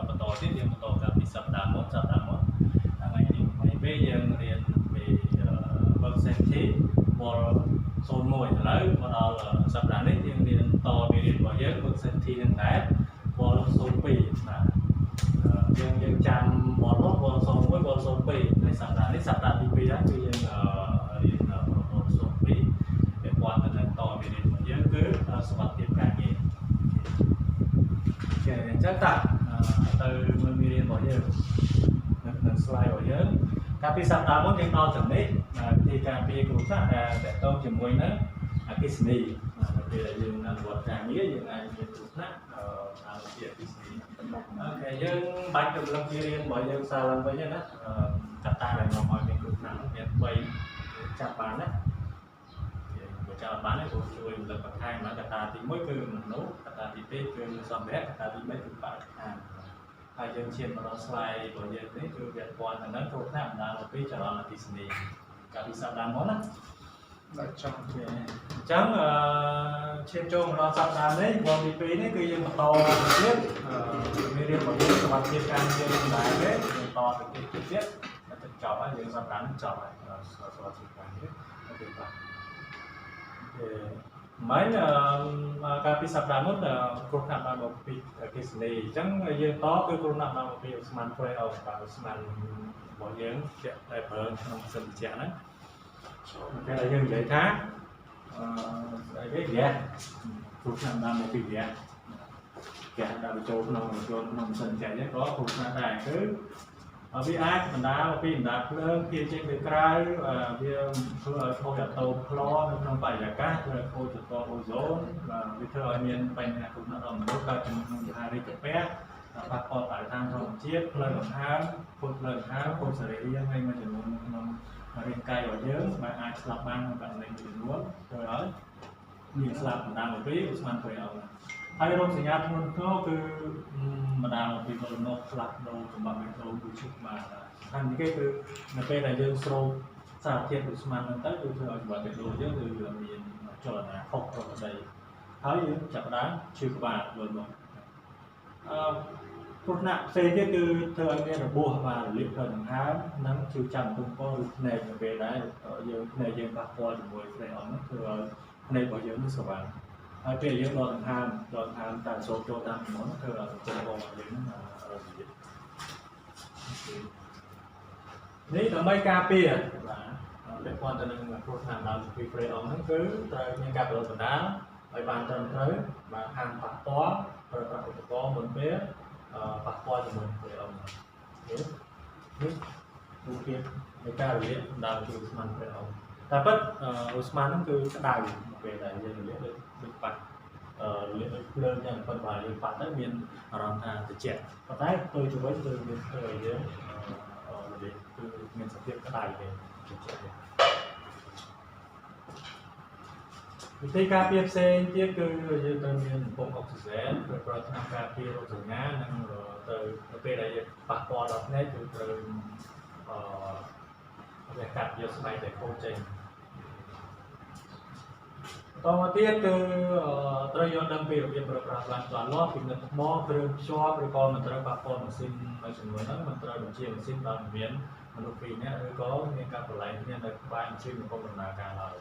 បន្តទៀតយើងបន្តតាមពីសប្តាហ៍មុនថ្ងៃទី20ពេលយើងរៀនពី work safety វល់01ឥឡូវមកដល់សប្តាហ៍នេះយើងរៀនតមេរៀនរបស់យើង work safety នឹងដែរវល់02បាទយើងចាំវល់នោះវល់01វល់02ในសប្តាហ៍នេះសប្តាហ៍ទី2ហើយគឺយើងរៀនវល់02ពាក់ព័ន្ធទៅនឹងតមេរៀនរបស់យើងគឺសុខភាពការងារអូខេអញ្ចឹងតាទៅមើលមេរៀនរបស់យើងនៅ slide របស់យើងកាលពីសប្តាហ៍មុនយើងដល់ចំណេះវិធីការពារគ្រោះថ្នាក់ដែលតកតងជាមួយនឹងអគ្គិសនីនៅពេលដែលយើងអនុវត្តការងារយើងអាចមានគ្រោះថ្នាក់តាមវិធីអគ្គិសនីអូខេយើងបាច់ទៅលើមេរៀនរបស់យើងសារឡើងវិញណាកត្តាដែលនាំឲ្យមានគ្រោះថ្នាក់មាន3ចាប់បានណាយើងចាប់បាននេះព្រោះជួយរំលឹកបន្ថែមកត្តាទី1គឺមនុស្សកត្តាទី2គឺសម្ភារៈកត្តាទី3គឺបរិស្ថានហើយយើងឈានមកដល់ slide របស់យើងនេះគឺវាព័ន្ធទៅនឹងគ្រោះថ្នាក់បណ្ដាលមកពីចរន្តអគ្គិសនីកាលពីសប្តាហ៍មុនណាដល់ចង់ទេអញ្ចឹងឈានចូលមកដល់សប្តាហ៍នេះវគ្គទី2នេះគឺយើងបន្តទៀតមេរៀនរបស់យើងសុខភាពការងារនឹងដែរទេយើងតទៅទៀតទៅចប់ហើយយើងសប្តាហ៍នេះចប់ហើយសុខភាពការងារទៅបាទមិនកាលពីសប្តាហ៍មុនគ្រោះថ្នាក់បានមកពីអគ្គិសនីអញ្ចឹងយើងតគឺគ្រោះថ្នាក់បានមកពីឧស្ម័នប្រេអូបាទឧស្ម័នរបស់យើងជាក់តែប្រើក្នុងសិនតិចហ្នឹងតែយើងនិយាយថាស្អីគេហ្គាសគ្រោះថ្នាក់បានមកពីហ្គាសដាក់ចូលក្នុងសិនតិចហ្នឹងក៏គ្រោះថ្នាក់ដែរគឺវាអាចបណ្ដាលពីបណ្ដាភ្លើងភាចេញទៅក្រៅវាធ្វើឲ្យខូចអាតូមក្លនៅក្នុងបរិយាកាសធ្វើឲ្យខូចស្រទាប់អូโซនវាធ្វើឲ្យមានបញ្ហាគ្រោះថ្នាក់ដល់មនុស្សកើតជំងឺហារីកាពះប៉ះពាល់បរិស្ថានធម្មជាតិផ្លូវដង្ហើមពុទ្ធផ្លូវដង្ហើមពុទ្ធសរីរាង្គហើយមួយចំនួនក្នុងរាងកាយរបស់យើងដែលអាចស្លាប់បានក្នុងករណីមួយចំនួនធ្វើឲ្យមានស្លាប់បណ្ដាលមកពីឧស្ម័នប្រេអូហើយរោគសញ្ញាធ្ងន់ធ្ងរគឺបណ្ដាលមកពីមរណភាពផ្លាស់ប្ដូរសម្បត្តិមេក្រូគឺឈប់បាទហើយនេះគឺនៅពេលដែលយើងស្រោបសារធាតុឧស្ម័នហ្នឹងទៅគឺធ្វើឲ្យសម្បត្តិមេក្រូយើងគឺមានចលនាខុសប្រក្រតីហើយយើងចាប់ផ្ដើមឈឺក្បាលយល់មកគ្រោះថ្នាក់ផ្សេងទៀតគឺធ្វើឲ្យមានរបួសបាទរលាកផ្លូវដង្ហើមនិងឈឺចាំទង្គឬភ្នែកនៅពេលដែលយើងភ្នែកយើងប៉ះពាល់ជាមួយផ្នែកអស់នោះធ្វើឲ្យភ្នែករបស់យើងនេះស្វាងហើយពេលយើងដកដង្ហើមតែសូមចូលតាមមុនគឺចំពោះរបស់យើងហ្នឹងនេះដើម្បីការពារបាទពាក់ព័ន្ធទៅនឹងគ្រោះថ្នាក់ដល់ពីប្រេអូហ្នឹងគឺត្រូវមានការបណ្ដុះបណ្ដាលឲ្យបានត្រឹមត្រូវបាទហាមប៉ះពាល់ប្រើប្រាស់ឧបករណ៍មុនពេលប៉ះពាល់ជាមួយប្រេអូនេះរូបភាពនៃការរលាកបណ្ដាលពីឧស្ម័នប្រេអូតែពិតឧស្ម័នហ្នឹងគឺក្តៅពេលដែលយើងរលាកដូចប៉ះរលាកដូចភ្លើងចឹងប៉ុន្តែយើងប៉ះទៅមានអារម្មណ៍ថាត្រជាក់ប៉ុន្តែទៅទៅវិញគឺមានធ្វើឲ្យយើងរលាកគឺមានសភាពក្តៅទេត្រជាក់វិធីការពារផ្សេងទៀតគឺយើងត្រូវមានពំអុកស៊ីហ្សែនប្រើប្រាស់ថ្នាំការពាររោគសញ្ញានិងទៅពេលដែលយើងប៉ះពាល់ដល់ភ្នែកគឺត្រូវវាកាត់យកស្បែកដែលខូចចេញតមកទៀតគឺត្រូវយល់ដឹងពីរបៀបប្រើប្រាស់ឡានច្បាស់លាស់ពីនិតថ្មគ្រឿងភ្ជាប់ឬក៏មិនត្រូវប៉ះពាល់ម៉ាស៊ីនមួយចំនួនហ្នឹងមិនត្រូវបញ្ជាម៉ាស៊ីនដល់មានមនុស្សពីរនាក់ឬក៏មានការប្រឡែងគ្នានៅក្បែរម៉ាស៊ីនកំពុងដំណើរការឡើយ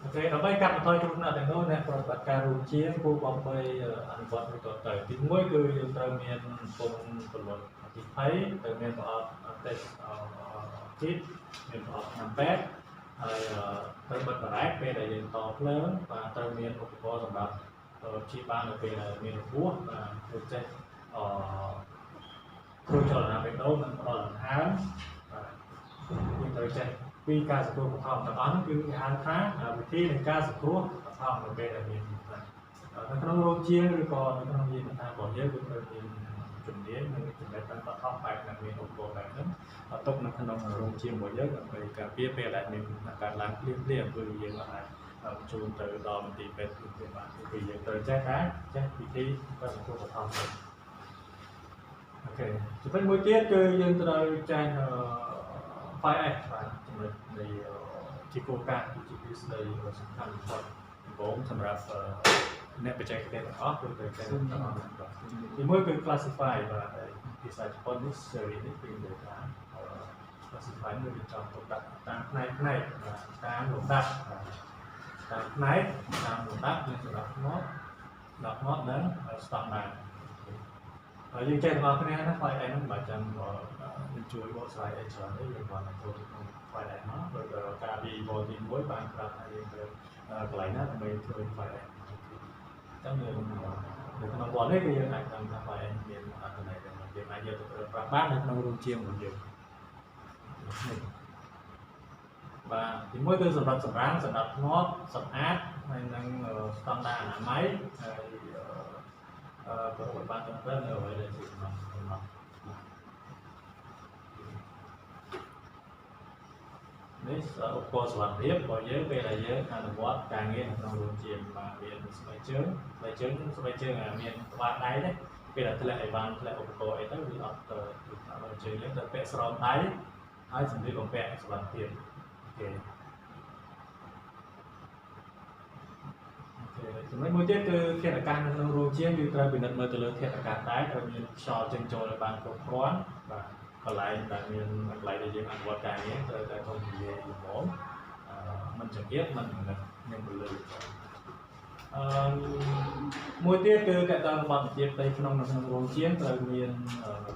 អូខេដើម្បីកាត់បន្ថយគ្រោះថ្នាក់ទាំងនោះអ្នកប្រតិបត្តិការរួមជាងគួរបំពេញអនុវត្តដូចតទៅទី1គឺយើងត្រូវមានពងពលរដ្ឋអតិថិត្រូវមានប្រអប់តេស្តគីតមានប្រអប់ថ្នាំពេទ្យហើយត្រូវបិទបារ៉ែកពេលដែលយើងតភ្លើងបាទត្រូវមានឧបករណ៍សម្រាប់ព្យាបាលនៅពេលដែលមានរបួសបាទដូចចេះធ្វើចលនាបេះដូងនិងផ្ដល់ដង្ហើមបាទយើងត្រូវចេះពីការសង្គ្រោះបឋមទាំងអស់នោះគឺគេហៅថាវិធីនៃការសង្គ្រោះបឋមនៅពេលដែលមាននៅក្នុងរោងជាងឬក៏នៅក្នុងយានដ្ឋានរបស់យើងគឺត្រូវមានជំនាញនិងចំណេះដឹងបឋមបែបណាមានឧបករណ៍បែបហ្នឹងទុកនៅក្នុងរោងជាងរបស់យើងដើម្បីការពារពេលដែលមានការឡើងភ្លាមគឺយើងអាចជួនទៅដល់មន្ទីរពេទ្យគឺបានគឺយើងត្រូវចេះវិធីការសង្គ្រោះបឋមទៅអូខេចំណុចមួយទៀតគឺយើងត្រូវចាញ់ 5S បាទចំណុចនៃជាគោលការណ៍ជាទ្រឹស្ដីសំខាន់បំផុតដំបូងសម្រាប់ អ្នកបច្ចេកទេសទាំងអស់គឺត្រូវតែទាំងអស់ទីមួយគឺ classify បាទភាសាជប៉ុននេះ series នេះគឺនិយាយថា classify មួយវាចង់ទុកដាក់តាមផ្នែកតាមលំដាប់តាមផ្នែកតាមលំដាប់គឺសម្រាប់មកនិង standard ហើយយើងចេះទាំងអស់គ្នាណា file ហ្នឹងបើចាំយើងជួយបកស្រាយ HR នេះយើងបានចូលក្នុង file ហ្នឹងមកដោយការពី volume ទី1បានប្រាប់ថាយើងត្រូវកន្លែងណាដើម្បីធ្វើ file ហ្នឹងចឹងយើងនៅក្នុង wall នេះគឺយើងអាចដឹងថា file មានអត្ថន័យយ៉ាងម៉េចយើងអាចយកទៅប្រើប្រាស់បាននៅក្នុងរូបជារបស់យើងបាទទីមួយគឺសម្រាប់សម្រាមសម្រាប់ធ្នាប់សម្អាតហើយនឹងស្តង់ដារអនាម័យហើយប្រព័ន្ធបានត្រឹមត្រូវនៅអ្វីដែលជាកំណត់នេះឧបករណ៍សុវត្ថិភាពរបស់យើងពេលដែលយើងអនុវត្តការងារនៅក្នុងរោងជាបាទមានស្បែកជើងមានក្បាលដៃទេពេលដែលធ្លាក់អីវ៉ាន់ធ្លាក់ឧបករណ៍អីទៅវាអត់ទៅជើងយើងទៅពាក់ស្រោមដៃហើយសម្ភារបំពាក់សុវត្ថិភាពចំណុចមួយទៀតគឺធាតុអាកាសនៅក្នុងរោងជាគឺត្រូវពិនិត្យមើលទៅលើធាតុអាកាសដែរត្រូវមានខ្យល់ចេញចូលឲ្យបានគ្រប់គ្រាន់បាទកន្លែងដែលមានកន្លែងដែលយើងអនុវត្តការងារត្រូវតែធំធាត់ល្មមមិនចង្អៀតមិននឹងពលឺមួយទៀតគឺតើតើបទជាផ្ទៃក្នុងនៅក្នុងរោងជាត្រូវមាន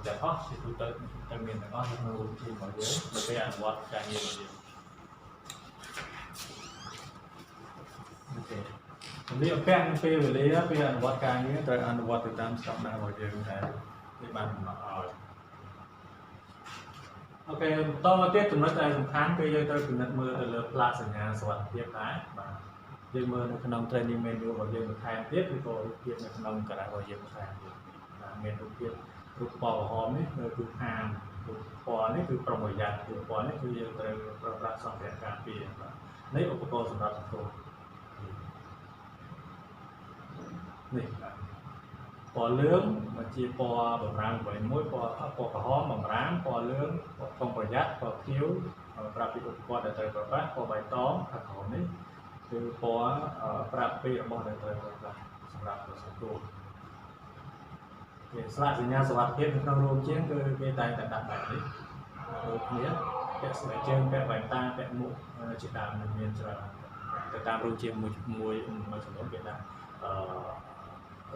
ទាំងអស់ជាទូទៅត្រូវមានទាំងអស់នៅក្នុងរោងជារបស់យើងនៅពេលអនុវត្តការងាររបស់យើងអូខេសម្រាប់ពាក់នឹងពេលវេលាពេលអនុវត្តការងារត្រូវអនុវត្តទៅតាមស្តង់ដាររបស់យើងដែលបានកំណត់ឲ្យអូខេបន្តមកទៀតចំណុចដែលសំខាន់គឺយើងត្រូវពិនិត្យមើលទៅលើផ្លាកសញ្ញាសុវត្ថិភាពដែរបាទយើងមើលនៅក្នុង training menu របស់យើងបន្ថែមទៀតឬក៏រូបភាពនៅក្នុងកាតាបរបស់យើងបន្ថែមទៀតមានរូបភាពរូបពណ៌ក្រហមនេះគឺហាមរូបពណ៌នេះគឺប្រុងប្រយ័ត្នរូបពណ៌នេះគឺយើងត្រូវប្រើប្រាស់សម្ភារៈការពារបាទនេះឧបករណ៍សម្រាប់សង្គ្រោះនេះពណ៌លឿងមកជាពណ៌បំរាមមួយពណ៌ក្រហមបំរាមពណ៌លឿងប្រុងប្រយ័ត្នពណ៌ខៀវប្រាប់ពីឧបករណ៍ដែលត្រូវប្រើប្រាស់ពណ៌បៃតងខាងក្រោមនេះគឺពណ៌ប្រាប់ពីរបស់ដែលត្រូវប្រើប្រាស់សម្រាប់សង្គ្រោះគេស្លាកសញ្ញាសុវត្ថិភាពនៅក្នុងរោងជាងគឺគេតែងតែដាក់បែបនេះដូចគ្នាពាក់ស្បែកជើងពាក់វ៉ែនតាពាក់មួកជាដើមមានច្រើនទៅតាមរោងជាងមួយចំនួនគេដាក់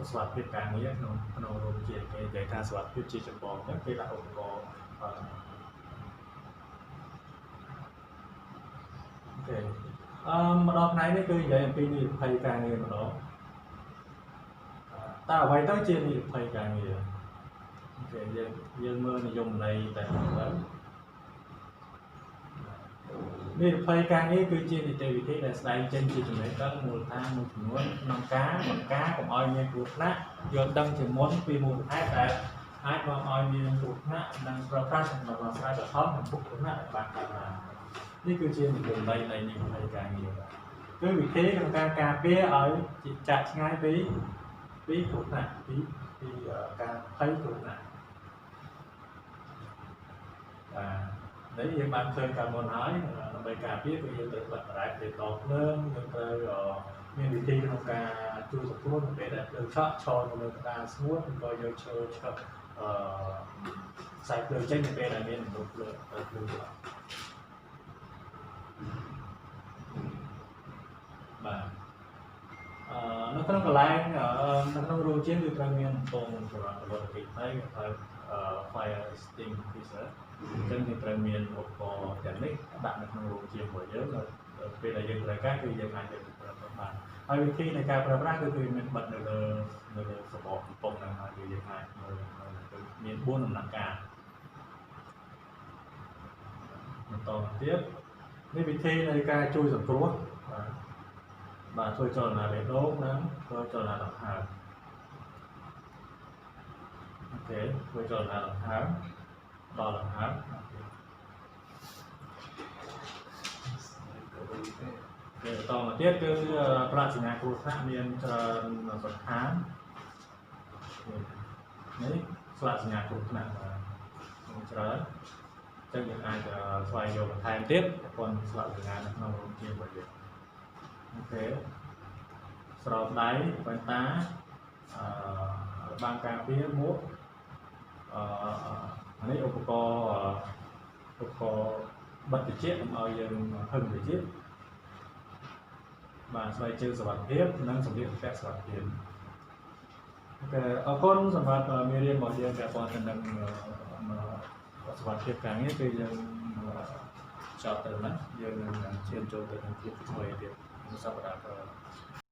សុវត្ថិភាពការងារក្នុងរោងជាគេនិយាយថាសុវត្ថិភាពជាចម្បងហ្នឹងគេដាក់ឧបករណ៍អូខេម្ដងផ្នែកនេះគឺនិយាយអំពីនិរភ័យការងារម្ដងតើអ្វីទៅជានិរភ័យការងារអូខេយើងមើលនិយមន័យតែទៅនិរភ័យការងារគឺជានីតិវិធីដែលស្ដែងចេញជាចំណេះដឹងមូលដ្ឋានមួយចំនួនក្នុងការបង្ការកុំឲ្យមានគ្រោះថ្នាក់យល់ដឹងជាមុនពីមូលហេតុដែលអាចនាំឲ្យមានគ្រោះថ្នាក់និងប្រើប្រាស់សម្រាប់ដោះស្រាយបឋមនិងគ្រោះថ្នាក់បានកើតឡើងនេះគឺជានិយមន័យនៃនិរភ័យការងារគឺវិធីក្នុងការការពារឲ្យចាក់ឆ្ងាយពីគ្រោះថ្នាក់ពីការភ័យគ្រោះថ្នាក់នេះយើងបានឃើញកាលមុនហើយដើម្បីការពារគឺយើងត្រូវបិទរ៉ែបពេលតភ្លើងយើងត្រូវមានវិធីក្នុងការជួយសង្គ្រោះនៅពេលដែលភ្លើងឆក់ឈរនៅលើក្តារស្ងួតឬក៏យកឈើឆ្កឹកខ្សែភ្លើងចេញនៅពេលដែលមានមនុស្សភ្លើងឆក់បាទនៅក្នុងកន្លែងនៅក្នុងរោងជាគឺត្រូវមានពងសម្រាប់ផលិតកិច្ចហើយហៅ fire extinguisher អញ្ចឹងយើងត្រូវមានឧបករណ៍ទាំងនេះដាក់នៅក្នុងរោងជារបស់យើងពេលដែលយើងត្រូវការគឺយើងអាចយកទៅប្រើប្រាស់បានហើយវិធីនៃការប្រើប្រាស់គឺមានបិទនៅលើសម្បកកំប៉ុងហ្នឹងហើយយើងអាចមាន4ដំណាក់កាលបន្តទៀតនេះវិធីនៃការជួយសង្គ្រោះបាទធ្វើចលនាបេះដូងនិងធ្វើចលនាដង្ហើមអូខេធ្វើចលនាដង្ហើមដល់ដង្ហើមបន្តមកទៀតគឺប្រាក់សញ្ញាគ្រោះថ្នាក់មានច្រើនសន្តាននេះស្លាកសញ្ញាគ្រោះថ្នាក់មានច្រើនចឹងយើងអាចស្វែងរកបន្ថែមទៀតប៉ុន្តែស្លាកសញ្ញានៅក្នុងរោងជារបស់យើងអូខេ ស្រោបដៃវ៉ែនតាបានការពារមួកនេះឧបករណ៍បិទត្រជាក់កុំឲ្យយើងហឹងត្រជាក់បាទស្បែកជើងសុវត្ថិភាពនិងសម្ភារៈពាក់សុវត្ថិភាពអូអរគុណសម្រាប់មេរៀនរបស់យើងពាក់ព័ន្ធទៅនឹងសុវត្ថិភាពការងារគឺយើងចប់ទៅណាយើងនឹងឈានចូលទៅនឹងភាពថ្មីទៀតក្នុងសប្តាហ៍ក្រោយ